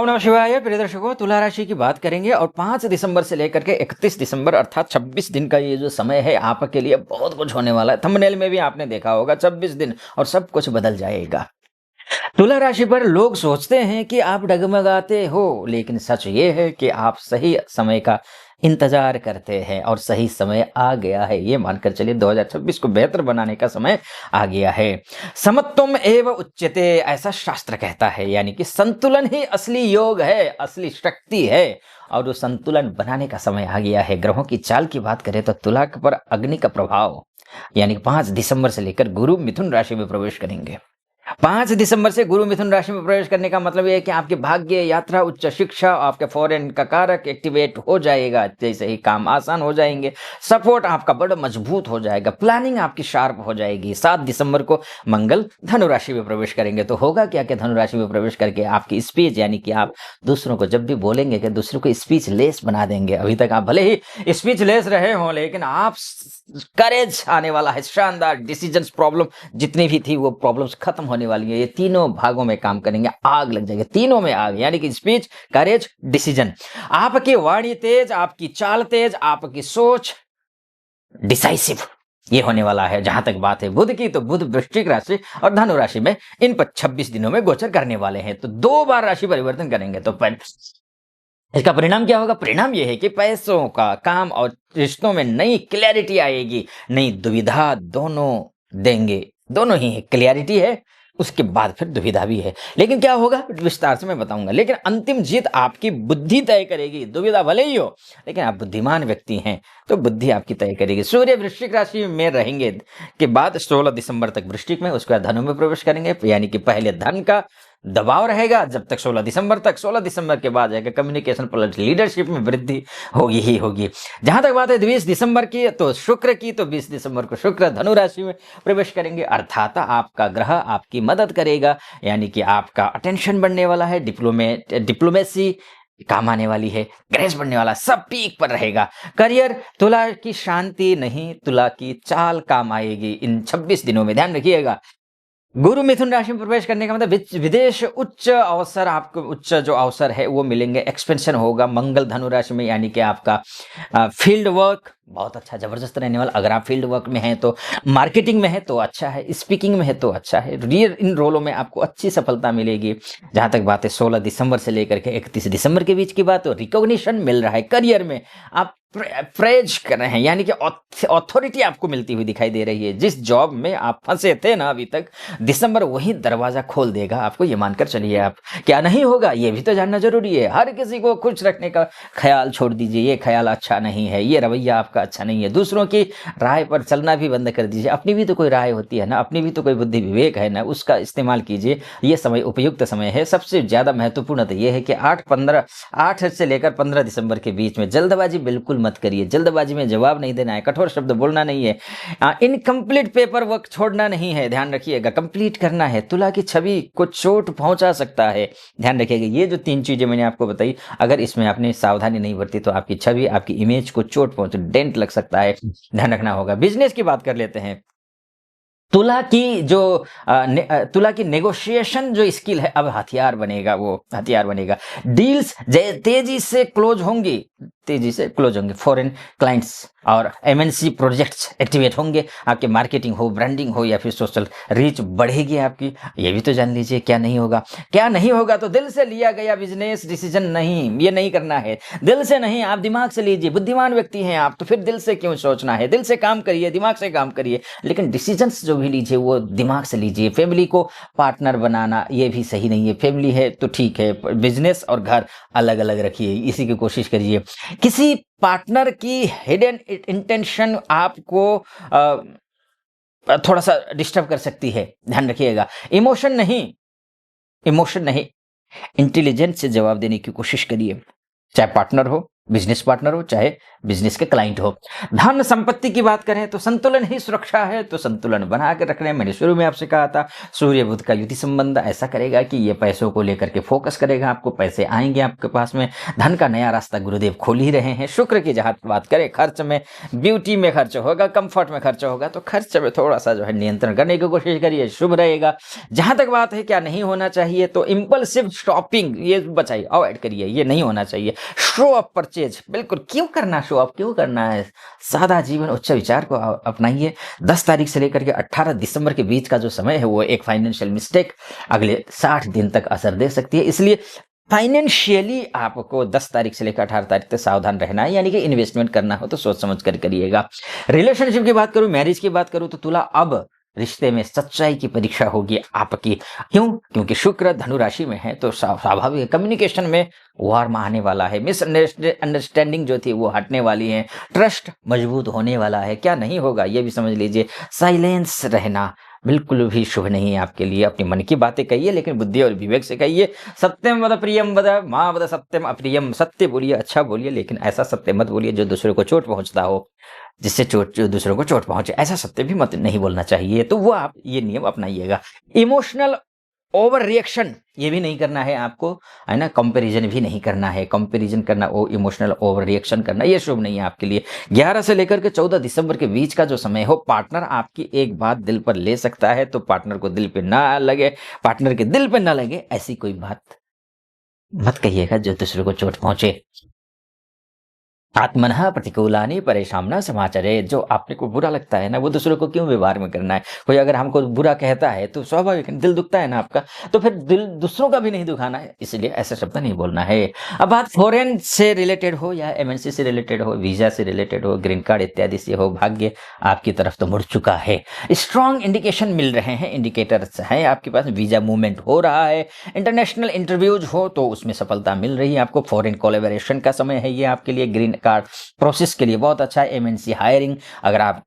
नमः शिवाय। प्रिय दर्शकों, तुला राशि की बात करेंगे और 5 दिसंबर से लेकर के 31 दिसंबर अर्थात 26 दिन का ये जो समय है आपके लिए बहुत कुछ होने वाला है। थंबनेल में भी आपने देखा होगा 26 दिन और सब कुछ बदल जाएगा। तुला राशि पर लोग सोचते हैं कि आप डगमगाते हो, लेकिन सच ये है कि आप सही समय का इंतजार करते हैं और सही समय आ गया है। ये मानकर चलिए 2026 को बेहतर बनाने का समय आ गया है। समत्वम एव उच्यते, ऐसा शास्त्र कहता है, यानी कि संतुलन ही असली योग है, असली शक्ति है। और वो संतुलन बनाने का समय आ गया है। ग्रहों की चाल की बात करें तो तुला पर अग्नि का प्रभाव यानी 5 दिसंबर से लेकर गुरु मिथुन राशि में प्रवेश करेंगे। 5 दिसंबर से गुरु मिथुन राशि में प्रवेश करने का मतलब ये है कि आपके भाग्य, यात्रा, उच्च शिक्षा, आपके फॉरेन का कारक एक्टिवेट हो जाएगा। जैसे ही काम आसान हो जाएंगे, सपोर्ट आपका बड़ा मजबूत हो जाएगा, प्लानिंग आपकी शार्प हो जाएगी। 7 दिसंबर को मंगल धनु राशि में प्रवेश करेंगे। तो होगा क्या कि धनु राशि में प्रवेश करके आपकी स्पीच यानी कि आप दूसरों को जब भी बोलेंगे कि दूसरों को स्पीच लेस बना देंगे। अभी तक आप भले ही स्पीच लेस रहे हों, लेकिन आप करेज आने वाला है, शानदार डिसीजंस। प्रॉब्लम जितनी भी थी वो प्रॉब्लम्स खत्म होने वाली है। ये तीनों भागों में काम करेंगे, आग लग जाएगी तीनों में आग, यानी कि स्पीच, करेज, डिसीजन। आपकी वाणी तेज, आपकी चाल तेज, आपकी सोच डिसाइसिव, ये होने वाला है। जहां तक बात है बुध की, तो बुध वृश्चिक राशि और धनु राशि में इन 26 दिनों में गोचर करने वाले हैं। तो 2 बार राशि परिवर्तन करेंगे। तो इसका परिणाम क्या होगा? परिणाम यह है कि पैसों का, काम और रिश्तों में नई क्लैरिटी आएगी, नई दुविधा दोनों देंगे। दोनों ही है, क्लैरिटी है, उसके बाद फिर दुविधा भी है। लेकिन क्या होगा विस्तार से मैं बताऊंगा। लेकिन अंतिम जीत आपकी बुद्धि तय करेगी। दुविधा भले ही हो, लेकिन आप बुद्धिमान व्यक्ति हैं तो बुद्धि आपकी तय करेगी। सूर्य वृश्चिक राशि में रहेंगे के बाद 16 दिसंबर तक वृश्चिक में, उसके बाद धनु में प्रवेश करेंगे। यानी कि पहले धन का दबाव रहेगा जब तक 16 दिसंबर तक। 16 दिसंबर के बाद जाकर कम्युनिकेशन प्लस लीडरशिप में वृद्धि होगी ही होगी। जहां तक बात है 20 दिसंबर की, तो शुक्र की, तो 20 दिसंबर को शुक्र धनु राशि में प्रवेश करेंगे। अर्थात आपका ग्रह आपकी मदद करेगा, यानी कि आपका अटेंशन बढ़ने वाला है, डिप्लोमेसी काम आने वाली है, ग्रेस बढ़ने वाला, सब पीक पर रहेगा। करियर, तुला की शांति नहीं, तुला की चाल काम आएगी इन 26 दिनों में, ध्यान रखिएगा। गुरु मिथुन राशि में प्रवेश करने का मतलब विदेश उच्च अवसर, आपको उच्च जो अवसर है वो मिलेंगे, एक्सपेंशन होगा। मंगल धनु राशि में, यानी कि आपका फील्ड वर्क बहुत अच्छा जबरदस्त रहने वाला। अगर आप फील्ड वर्क में हैं तो, मार्केटिंग में है तो अच्छा है, स्पीकिंग में है तो अच्छा है, इन रोलों में आपको अच्छी सफलता मिलेगी। जहां तक बात है 16 दिसंबर से लेकर के 31 दिसंबर के बीच की बात, तो रिकॉग्निशन मिल रहा है। करियर में आप प्रेज कर रहे हैं, यानी कि अथॉरिटी आपको मिलती हुई दिखाई दे रही है। जिस जॉब में आप फंसे थे ना अभी तक, दिसंबर वही दरवाजा खोल देगा आपको, ये मानकर चलिए। आप क्या नहीं होगा ये भी तो जानना जरूरी है। हर किसी को खुश रखने का ख्याल छोड़ दीजिए, ये ख्याल अच्छा नहीं है, ये रवैया आपका अच्छा नहीं है। दूसरों की राय पर चलना भी बंद कर दीजिए। अपनी भी तो कोई राय होती है ना, अपनी भी तो कोई बुद्धि विवेक है ना, उसका इस्तेमाल कीजिए। ये समय उपयुक्त समय है। सबसे ज्यादा महत्वपूर्ण तो ये है कि 8 से लेकर 15 दिसंबर के बीच में जल्दबाजी बिल्कुल मत करिए। जल्दबाजी में जवाब नहीं देना है, कठोर शब्द बोलना नहीं है, इनकम्प्लीट पेपर वर्क छोड़ना नहीं है, ध्यान रखिएगा, कंप्लीट करना है। तुला की छवि को चोट पहुंचा सकता है, ध्यान रखिएगा। ये जो 3 चीजें मैंने आपको बताई, अगर इसमें आपने सावधानी नहीं बरती तो आपकी छवि, आपकी इमेज को चोट पहुंचे, डेंट लग सकता है, ध्यान रखना होगा। बिजनेस की बात कर लेते हैं। तुला की जो तुला की नेगोशिएशन जो स्किल है अब हथियार बनेगा, वो हथियार बनेगा। डील्स तेजी से क्लोज होंगी, तेजी से क्लोज होंगे। फॉरेन क्लाइंट्स और एमएनसी प्रोजेक्ट्स एक्टिवेट होंगे। आपके मार्केटिंग हो, ब्रांडिंग हो या फिर सोशल रीच बढ़ेगी आपकी। ये भी तो जान लीजिए क्या नहीं होगा। क्या नहीं होगा तो दिल से लिया गया बिजनेस डिसीजन नहीं, ये नहीं करना है। दिल से नहीं, आप दिमाग से लीजिए। बुद्धिमान व्यक्ति हैं आप, तो फिर दिल से क्यों सोचना है? दिल से काम करिए, दिमाग से काम करिए, लेकिन डिसीजंस जो भी लीजिए वो दिमाग से लीजिए। फैमिली को पार्टनर बनाना ये भी सही नहीं है। फैमिली है तो ठीक है, बिजनेस और घर अलग अलग रखिए, इसी की कोशिश करिए। किसी पार्टनर की हिडन इंटेंशन आपको थोड़ा सा डिस्टर्ब कर सकती है, ध्यान रखिएगा। इमोशन नहीं, इंटेलिजेंस से जवाब देने की कोशिश करिए, चाहे पार्टनर हो बिजनेस पार्टनर हो चाहे बिजनेस के क्लाइंट हो। धन संपत्ति की बात करें तो संतुलन ही सुरक्षा है, तो संतुलन बना के रखने, मैंने शुरू में आपसे कहा था सूर्य बुध का युति संबंध ऐसा करेगा कि ये पैसों को लेकर के फोकस करेगा, आपको पैसे आएंगे आपके पास में, धन का नया रास्ता गुरुदेव खोल ही रहे हैं। शुक्र की जहां बात करें, खर्च में, ब्यूटी में खर्च होगा, कंफर्ट में खर्च होगा, तो खर्च में थोड़ा सा जो है नियंत्रण करने की कोशिश करिए, शुभ रहेगा। जहां तक बात है क्या नहीं होना चाहिए, तो इंपल्सिव शॉपिंग ये बचाइए, अवॉइड करिए, ये नहीं होना चाहिए। शो ऑफ परचेज बिल्कुल क्यों करना, शो ऑफ क्यों करना है, सादा जीवन उच्च विचार को अपनाइए। 10 तारीख से लेकर के 18 दिसंबर के बीच का जो समय है वो एक फाइनेंशियल मिस्टेक अगले 60 दिन तक असर दे सकती है, इसलिए फाइनेंशियली आपको 10 तारीख से लेकर 18 तारीख तक सावधान रहना है, यानी कि इन्वेस्टमेंट करना हो तो सोच समझ कर करिएगा। रिलेशनशिप की बात करूं, मैरिज की बात करूं, तो तुला अब रिश्ते में सच्चाई की परीक्षा होगी आपकी। क्यों? क्योंकि शुक्र धनु राशि में है, तो स्वाभाविक है कम्युनिकेशन में वार्म आने वाला है, मिसअंडरस्टैंडिंग जो थी वो हटने वाली है, ट्रस्ट मजबूत होने वाला है। क्या नहीं होगा ये भी समझ लीजिए। साइलेंस रहना बिल्कुल भी शुभ नहीं है आपके लिए। अपनी मन की बातें कहिए, लेकिन बुद्धि और विवेक से कहिए। सत्यम वद प्रियम वद माँ वद सत्यम अप्रियम, सत्य बोलिए, अच्छा बोलिए, लेकिन ऐसा सत्य मत बोलिए जो दूसरे को चोट पहुंचता हो, जिससे चोट जो दूसरों को चोट पहुंचे, ऐसा सत्य भी मत नहीं बोलना चाहिए। तो वो आप ये नियम अपनाइएगा। इमोशनल ओवर रिएक्शन ये भी नहीं करना है आपको, है ना। कंपैरिजन भी नहीं करना है, कंपैरिजन करना, वो इमोशनल ओवर रिएक्शन करना ये शुभ नहीं है आपके लिए। 11 से लेकर के 14 दिसंबर के बीच का जो समय हो, पार्टनर आपकी एक बात दिल पर ले सकता है, तो पार्टनर को दिल पे ना लगे, पार्टनर के दिल पे ना लगे ऐसी कोई बात मत कहिएगा जो दूसरे को चोट पहुंचे। आत्मनः प्रतिकूलानि परेशान समाचारे, जो आपने को बुरा लगता है ना, वो दूसरों को क्यों व्यवहार में करना है। कोई अगर हमको बुरा कहता है तो स्वाभाविक दिल दुखता है ना आपका, तो फिर दिल दूसरों का भी नहीं दुखाना है, इसलिए ऐसा शब्द नहीं बोलना है। अब बात फॉरेन से रिलेटेड हो या एमएनसी से रिलेटेड हो, वीजा से रिलेटेड हो, ग्रीन कार्ड इत्यादि से हो, भाग्य आपकी तरफ तो मुड़ चुका है। स्ट्रॉन्ग इंडिकेशन मिल रहे हैं, इंडिकेटर्स हैं आपके पास, वीजा मूवमेंट हो रहा है। इंटरनेशनल इंटरव्यूज हो तो उसमें सफलता मिल रही है आपको। फॉरेन कोलैबोरेशन का समय है ये आपके लिए। ग्रीन कार्ड प्रोसेस के लिए बहुत अच्छा है। एमएनसी हायरिंग अगर आप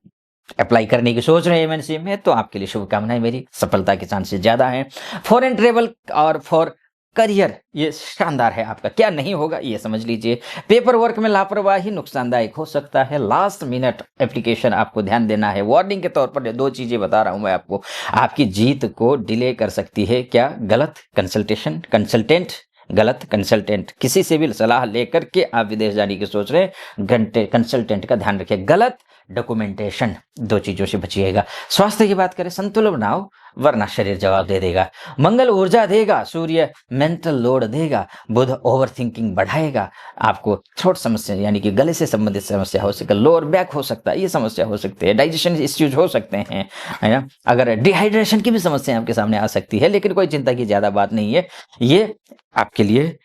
अप्लाई करने की सोच रहे हैं एमएनसी में, तो आपके लिए शुभकामनाएं, मेरी सफलता के चांसेस ज्यादा हैं। फॉरेन ट्रेवल और फॉर करियर ये शानदार है आपका। क्या नहीं होगा ये समझ लीजिए। पेपर वर्क में लापरवाही नुकसानदायक हो सकता है। लास्ट मिनट एप्लीकेशन आपको ध्यान देना है। वार्निंग के तौर पर 2 चीजें बता रहा हूं मैं आपको, आपकी जीत को डिले कर सकती है। क्या? गलत कंसल्टेंट, किसी से भी सलाह लेकर के आप विदेश जाने की सोच रहे हैं, घंटे कंसल्टेंट का ध्यान रखिए। गलत डॉक्यूमेंटेशन, 2 चीजों से बचिएगा। स्वास्थ्य की बात करें, संतुलन बनाओ वरना शरीर जवाब दे देगा। मंगल ऊर्जा देगा, सूर्य मेंटल लोड देगा, बुध ओवर थिंकिंग बढ़ाएगा। आपको थ्रोट समस्या यानी कि गले से संबंधित समस्या हो सकती है, लोअर बैक हो सकता है, ये समस्या हो सकती है, डाइजेशन इश्यूज हो सकते हैं, है ना। अगर डिहाइड्रेशन की भी समस्या आपके सामने आ सकती है, लेकिन कोई चिंता की ज्यादा बात नहीं है। ये आपके लिए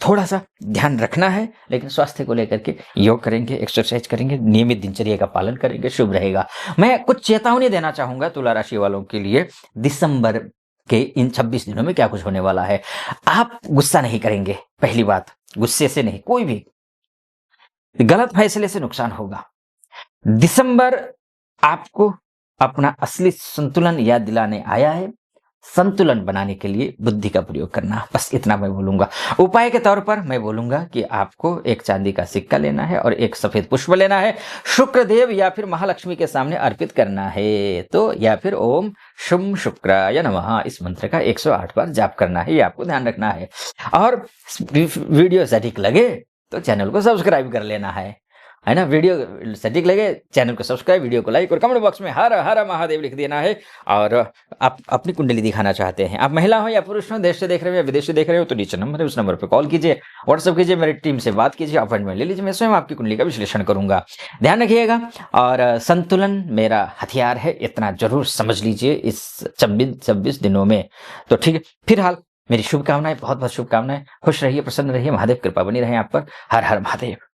थोड़ा सा ध्यान रखना है, लेकिन स्वास्थ्य को लेकर के योग करेंगे, एक्सरसाइज करेंगे, नियमित दिनचर्या का पालन करेंगे, शुभ रहेगा। मैं कुछ चेतावनी देना चाहूंगा तुला राशि वालों के लिए। दिसंबर के इन 26 दिनों में क्या कुछ होने वाला है। आप गुस्सा नहीं करेंगे, पहली बात, गुस्से से नहीं, कोई भी गलत फैसले से नुकसान होगा। दिसंबर आपको अपना असली संतुलन याद दिलाने आया है। संतुलन बनाने के लिए बुद्धि का प्रयोग करना, बस इतना मैं बोलूंगा। उपाय के तौर पर मैं बोलूंगा कि आपको एक चांदी का सिक्का लेना है और एक सफेद पुष्प लेना है, शुक्रदेव या फिर महालक्ष्मी के सामने अर्पित करना है, तो या फिर ओम शुम शुक्राय नमः इस मंत्र का 108 बार जाप करना है, ये आपको ध्यान रखना है। और वीडियो सटीक लगे तो चैनल को सब्सक्राइब कर लेना है ना। वीडियो सटीक लगे चैनल को सब्सक्राइब, वीडियो को लाइक और कमेंट बॉक्स में हर हर महादेव लिख देना है। और आप अपनी कुंडली दिखाना चाहते हैं, आप महिला हो या पुरुष हो, देश से देख रहे हो या विदेश से देख रहे हो, तो नीचे नंबर है, उस नंबर पर कॉल कीजिए, व्हाट्सअप कीजिए, मेरी टीम से बात कीजिए, अपॉइंटमेंट ले लीजिए, मैं स्वयं आपकी कुंडली का विश्लेषण करूंगा। ध्यान रखिएगा। और संतुलन मेरा हथियार है, इतना जरूर समझ लीजिए इस 26 दिनों में। तो ठीक है, फिलहाल मेरी शुभकामनाएं, बहुत बहुत शुभकामनाएं। खुश रहिए, प्रसन्न रहिए, महादेव कृपा बनी रहे आप पर। हर हर महादेव।